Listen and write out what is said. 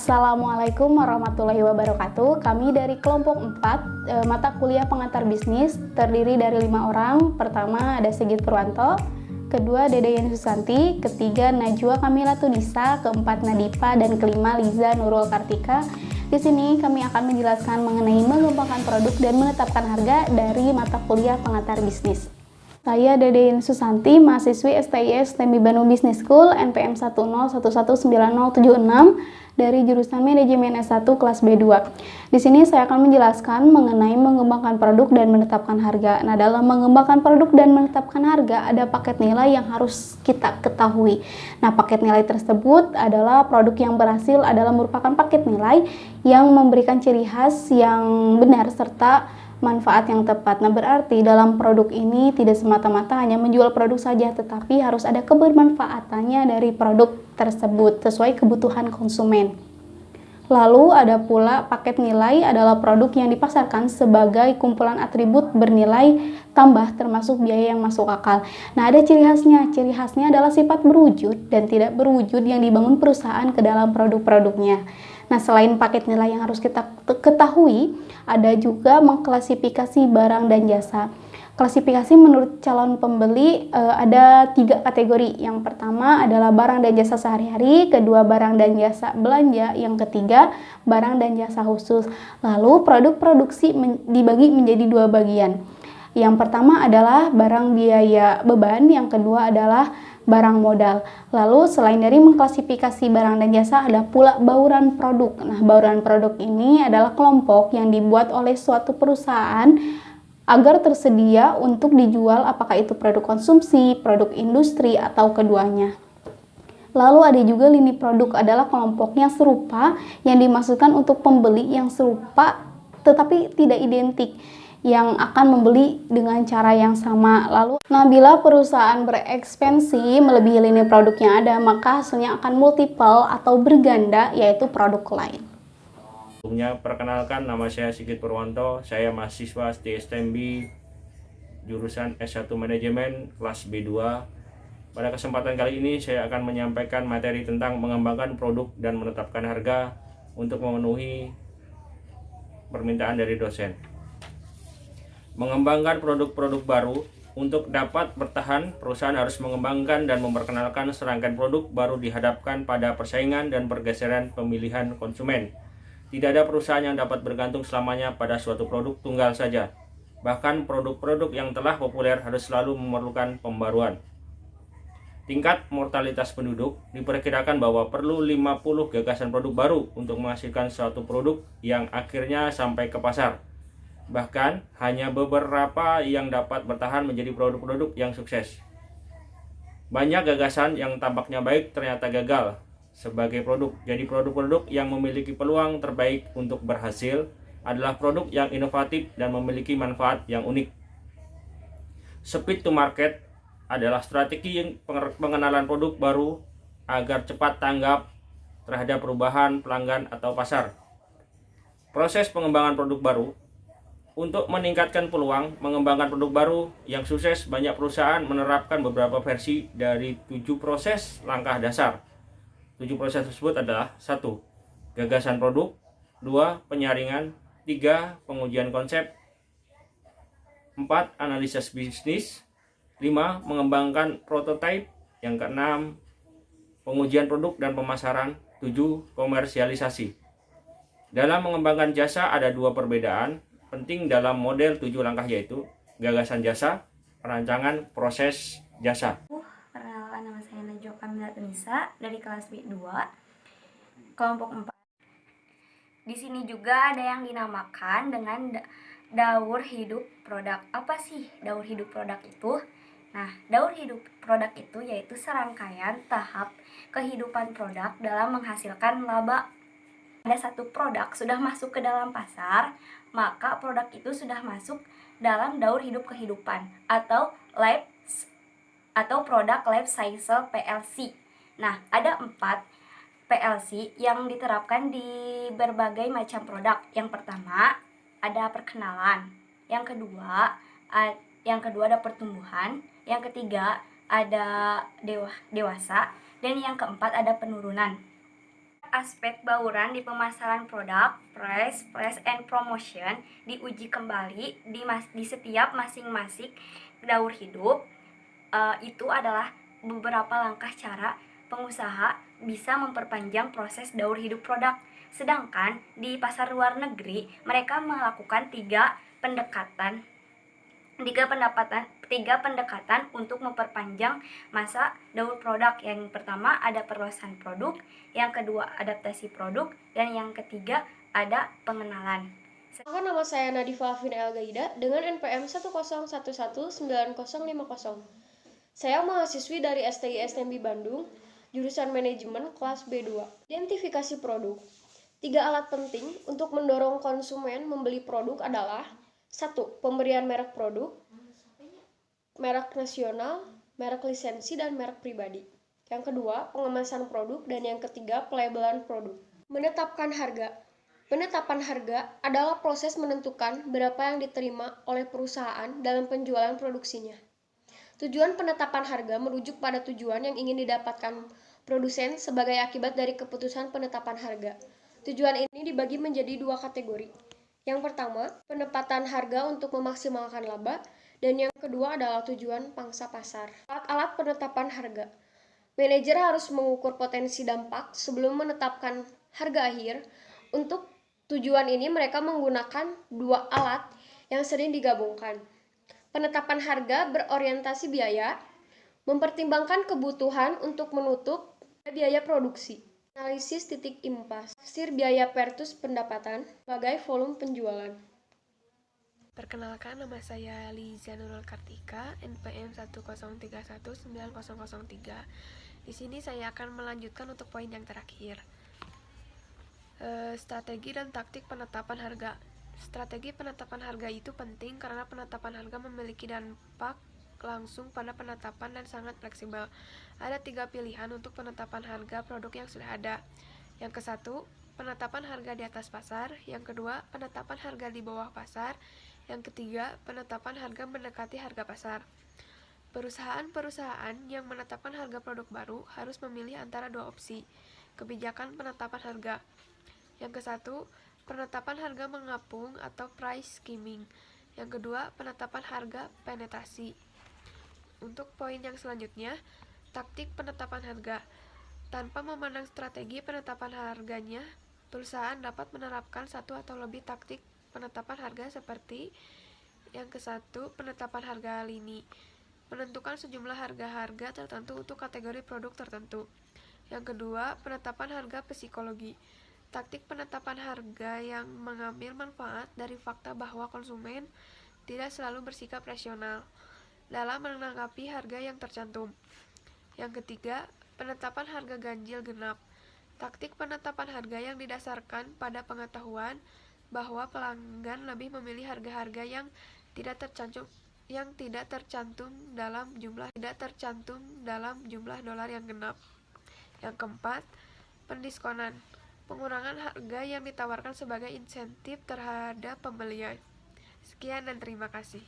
Assalamualaikum warahmatullahi wabarakatuh. Kami dari kelompok 4 mata kuliah pengantar bisnis terdiri dari 5 orang. Pertama ada Sigit Purwanto, kedua Dede Yeni Susanti, ketiga Najwa Kamila Tunisa, keempat Nadifa, dan kelima Liza Nurul Kartika. Di sini kami akan menjelaskan mengenai mengembangkan produk dan menetapkan harga dari mata kuliah pengantar bisnis. Saya Dede Yeni Susanti, mahasiswi STIS TEMI Bandung Business School NPM 101190076 dari jurusan Manajemen S1 kelas B2. Di sini saya akan menjelaskan mengenai mengembangkan produk dan menetapkan harga. Nah, dalam mengembangkan produk dan menetapkan harga ada paket nilai yang harus kita ketahui. Nah, paket nilai tersebut adalah produk yang berhasil adalah merupakan paket nilai yang memberikan ciri khas yang benar serta manfaat yang tepat. Nah, berarti dalam produk ini tidak semata-mata hanya menjual produk saja, tetapi harus ada kebermanfaatannya dari produk tersebut sesuai kebutuhan konsumen. Lalu ada pula paket nilai adalah produk yang dipasarkan sebagai kumpulan atribut bernilai tambah termasuk biaya yang masuk akal. Nah, ada ciri khasnya. Ciri khasnya adalah sifat berwujud dan tidak berwujud yang dibangun perusahaan ke dalam produk-produknya. Nah, selain paket nilai yang harus kita ketahui, ada juga mengklasifikasi barang dan jasa. Klasifikasi menurut calon pembeli ada 3 kategori. Yang pertama adalah barang dan jasa sehari-hari, kedua barang dan jasa belanja, yang ketiga barang dan jasa khusus. Lalu produk produksi dibagi menjadi 2 bagian. Yang pertama adalah barang biaya beban, yang kedua adalah barang modal. Lalu selain dari mengklasifikasi barang dan jasa ada pula bauran produk. Nah, bauran produk ini adalah kelompok yang dibuat oleh suatu perusahaan agar tersedia untuk dijual, apakah itu produk konsumsi, produk industri, atau keduanya. Lalu ada juga lini produk adalah kelompok yang serupa yang dimaksudkan untuk pembeli yang serupa tetapi tidak identik, yang akan membeli dengan cara yang sama. Lalu, nah, bila perusahaan berekspansi melebihi lini produk yang ada, maka hasilnya akan multiple atau berganda, yaitu produk lain. Sebelumnya, perkenalkan, nama saya Sigit Purwanto, saya mahasiswa STIS TEMI jurusan S1 Manajemen kelas B2. Pada kesempatan kali ini saya akan menyampaikan materi tentang mengembangkan produk dan menetapkan harga untuk memenuhi permintaan dari dosen. Mengembangkan produk-produk baru. Untuk dapat bertahan, perusahaan harus mengembangkan dan memperkenalkan serangkaian produk baru dihadapkan pada persaingan dan pergeseran pemilihan konsumen. Tidak ada perusahaan yang dapat bergantung selamanya pada suatu produk tunggal saja. Bahkan produk-produk yang telah populer harus selalu memerlukan pembaruan. Tingkat mortalitas penduduk diperkirakan bahwa perlu 50 gagasan produk baru untuk menghasilkan suatu produk yang akhirnya sampai ke pasar. Bahkan hanya beberapa yang dapat bertahan menjadi produk-produk yang sukses. Banyak gagasan yang tampaknya baik ternyata gagal sebagai produk. Jadi produk-produk yang memiliki peluang terbaik untuk berhasil adalah produk yang inovatif dan memiliki manfaat yang unik. Speed to market adalah strategi pengenalan produk baru agar cepat tanggap terhadap perubahan pelanggan atau pasar. Proses pengembangan produk baru. Untuk meningkatkan peluang mengembangkan produk baru yang sukses, banyak perusahaan menerapkan beberapa versi dari 7 proses langkah dasar. 7 proses tersebut adalah: 1. Gagasan produk, 2. Penyaringan, 3. Pengujian konsep, 4. Analisis bisnis, 5. Mengembangkan prototipe, yang keenam pengujian produk dan pemasaran, 7. Komersialisasi. Dalam mengembangkan jasa ada 2 perbedaan penting dalam model 7 langkah, yaitu gagasan jasa, perancangan proses jasa. Perkenalkan, nama saya Najwa Kamila Tunisa dari kelas B2 kelompok 4. Di sini juga ada yang dinamakan dengan daur hidup produk. Apa sih daur hidup produk itu? Nah, daur hidup produk itu yaitu serangkaian tahap kehidupan produk dalam menghasilkan laba. Ada satu produk sudah masuk ke dalam pasar, maka produk itu sudah masuk dalam daur hidup kehidupan atau produk life cycle PLC. Nah, ada 4 PLC yang diterapkan di berbagai macam produk. Yang pertama ada perkenalan, yang kedua ada pertumbuhan, yang ketiga ada dewasa, dan yang keempat ada penurunan. aspek bauran di pemasaran produk, price, and promotion diuji kembali di setiap masing-masing daur hidup. Itu adalah beberapa langkah cara pengusaha bisa memperpanjang proses daur hidup produk. Sedangkan di pasar luar negeri, mereka melakukan tiga pendekatan untuk memperpanjang masa daur produk. Yang pertama ada perluasan produk, yang kedua adaptasi produk, dan yang ketiga ada pengenalan. Nama saya Nadifa Afin El-Gaida dengan NPM 101190050. Saya mahasiswi dari STI STMB Bandung, jurusan manajemen kelas B2. Identifikasi produk. 3 alat penting untuk mendorong konsumen membeli produk adalah 1. Pemberian merek produk, merek nasional, merek lisensi, dan merek pribadi. Yang kedua, pengemasan produk, dan yang ketiga, pelabelan produk. Menetapkan harga. Penetapan harga adalah proses menentukan berapa yang diterima oleh perusahaan dalam penjualan produksinya. Tujuan penetapan harga merujuk pada tujuan yang ingin didapatkan produsen sebagai akibat dari keputusan penetapan harga. Tujuan ini dibagi menjadi 2 kategori. Yang pertama, penetapan harga untuk memaksimalkan laba, dan yang kedua adalah tujuan pangsa pasar. Alat-alat penetapan harga. Manajer harus mengukur potensi dampak sebelum menetapkan harga akhir. Untuk tujuan ini mereka menggunakan 2 alat yang sering digabungkan. Penetapan harga berorientasi biaya, mempertimbangkan kebutuhan untuk menutup biaya produksi. Analisis titik impas, tafsir biaya versus pendapatan sebagai volume penjualan. Perkenalkan, nama saya Liza Nurul Kartika, NPM 103190003. Di sini saya akan melanjutkan untuk poin yang terakhir. Strategi dan taktik penetapan harga. Strategi penetapan harga itu penting karena penetapan harga memiliki dampak langsung pada penetapan dan sangat fleksibel. Ada 3 pilihan untuk penetapan harga produk yang sudah ada. Yang ke-1, penetapan harga di atas pasar. Yang kedua, penetapan harga di bawah pasar. Yang ketiga, penetapan harga mendekati harga pasar. Perusahaan-perusahaan yang menetapkan harga produk baru harus memilih antara 2 opsi. Kebijakan penetapan harga. Yang ke-1, penetapan harga mengapung atau price skimming. Yang kedua, penetapan harga penetrasi. Untuk poin yang selanjutnya, taktik penetapan harga. Tanpa memandang strategi penetapan harganya, perusahaan dapat menerapkan 1 atau lebih taktik penetapan harga seperti yang ke-1, penetapan harga lini. Menentukan sejumlah harga-harga tertentu untuk kategori produk tertentu. Yang kedua, penetapan harga psikologi. Taktik penetapan harga yang mengambil manfaat dari fakta bahwa konsumen tidak selalu bersikap rasional dalam menanggapi harga yang tercantum. Yang ketiga, penetapan harga ganjil genap. Taktik penetapan harga yang didasarkan pada pengetahuan bahwa pelanggan lebih memilih harga-harga yang tidak tercantum dalam jumlah dolar yang genap. Yang keempat, pendiskonan. Pengurangan harga yang ditawarkan sebagai insentif terhadap pembelian. Sekian dan terima kasih.